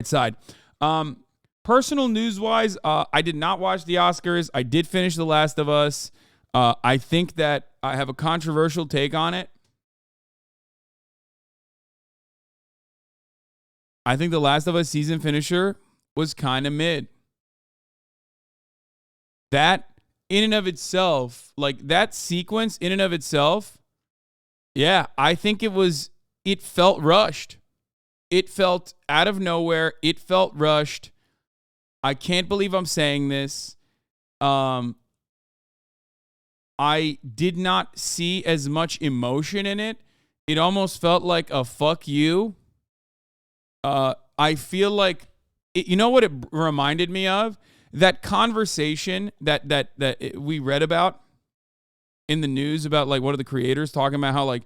side. Personal news-wise, I did not watch the Oscars. I did finish The Last of Us. I think that I have a controversial take on it. I think The Last of Us season finisher was kind of mid. That in and of itself, like that sequence in and of itself, yeah, I think it felt rushed. It felt out of nowhere. It felt rushed. I can't believe I'm saying this. I did not see as much emotion in it. It almost felt like a fuck you. I feel like, you know what it reminded me of? That conversation that we read about in the news about like what are the creators talking about how like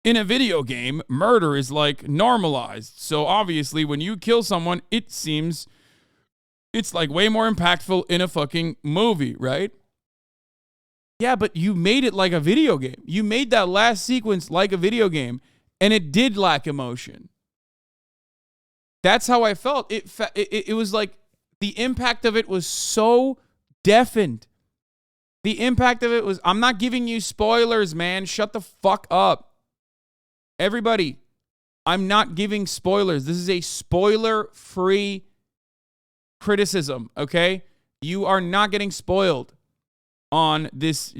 in a video game, murder is like normalized. So obviously when you kill someone, it seems it's like way more impactful in a fucking movie, right? Yeah, but you made it like a video game. You made that last sequence like a video game, and it did lack emotion. That's how I felt. It was like the impact of it was so deafened. The impact of it was, I'm not giving you spoilers, man. Shut the fuck up. Everybody, I'm not giving spoilers. This is a spoiler-free criticism, okay? You are not getting spoiled on this,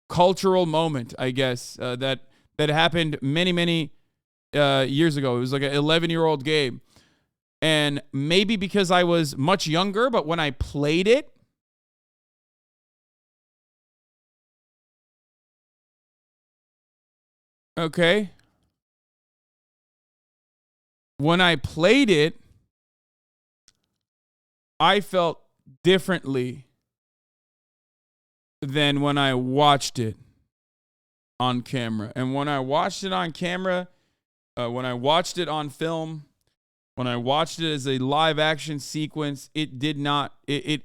cultural moment, I guess, that happened many years ago. It was like an 11-year-old game. And maybe because I was much younger, but when I played it, okay, when I played it, I felt differently than when I watched it on camera. And when I watched it on camera, when I watched it on film, when I watched it as a live action sequence, it did not,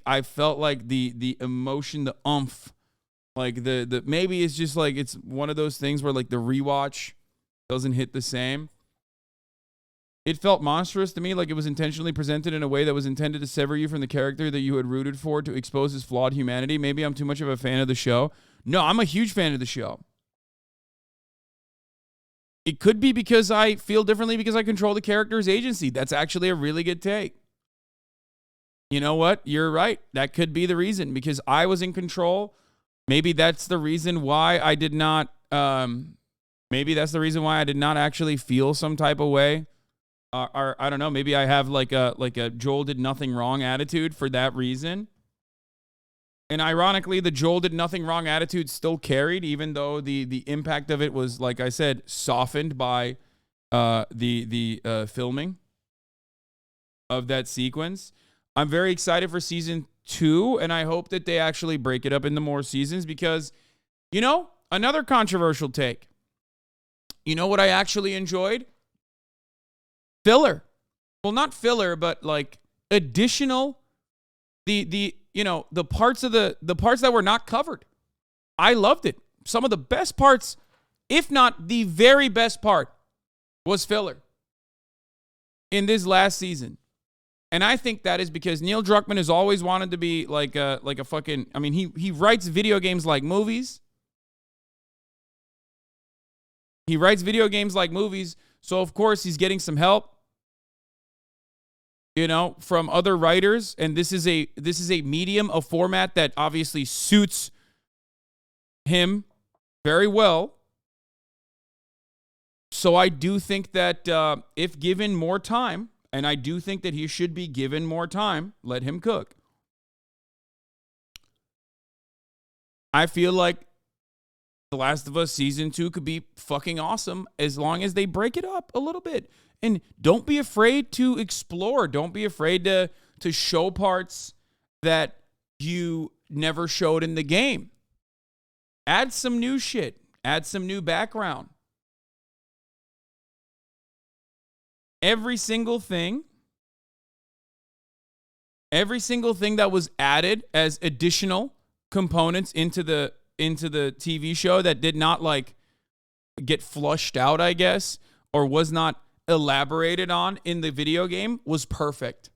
I felt like the emotion, the oomph, like the maybe it's just like, it's one of those things where like the rewatch doesn't hit the same. It felt monstrous to me, like it was intentionally presented in a way that was intended to sever you from the character that you had rooted for to expose his flawed humanity. Maybe I'm too much of a fan of the show. No, I'm a huge fan of the show. It could be because I feel differently because I control the character's agency. That's actually a really good take. You know what? You're right. That could be the reason, because I was in control. Maybe that's the reason why I did not, maybe that's the reason why I did not actually feel some type of way. Or I don't know, maybe I have like a Joel did nothing wrong attitude for that reason. And ironically, the Joel did nothing wrong attitude still carried, even though the impact of it was, like I said, softened by the filming of that sequence. I'm very excited for season 2, and I hope that they actually break it up into more seasons because, another controversial take. You know what I actually enjoyed? Filler. Well, not filler, but like additional the parts of the parts that were not covered. I loved it. Some of the best parts, if not the very best part, was filler in this last season. And I think that is because Neil Druckmann has always wanted to be like a fucking, I mean, he writes video games like movies. He writes video games like movies, so of course he's getting some help, from other writers, and this is a medium, a format that obviously suits him very well. So I do think that if given more time, and I do think that he should be given more time, let him cook. I feel like The Last of Us Season 2 could be fucking awesome as long as they break it up a little bit. And don't be afraid to explore. Don't be afraid to show parts that you never showed in the game. Add some new shit. Add some new background. Every single thing that was added as additional components into the TV show that did not like get flushed out, I guess, or was not elaborated on in the video game was perfect.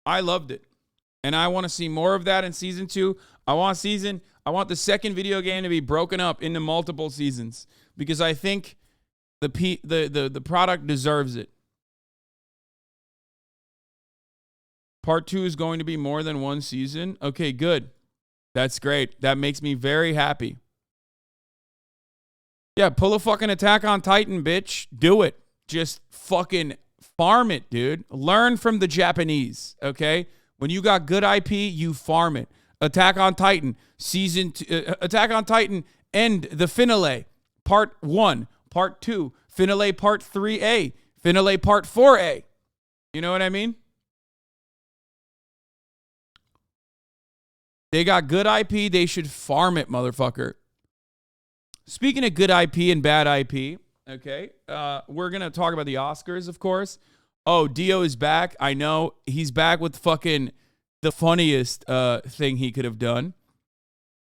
I loved it. And I want to see more of that in season 2. I want the second video game to be broken up into multiple seasons because I think the product deserves it. Part 2 is going to be more than one season. Okay, good. That's great. That makes me very happy. Yeah, pull a fucking Attack on Titan, bitch. Do it. Just fucking farm it, dude. Learn from the Japanese, okay? When you got good IP, you farm it. Attack on Titan, Attack on Titan, end the finale. Part 1, Part 2, finale Part 3A, finale Part 4A. You know what I mean? They got good IP. They should farm it, motherfucker. Speaking of good IP and bad IP, okay, we're going to talk about the Oscars, of course. Oh, Dio is back. I know. He's back with fucking the funniest thing he could have done.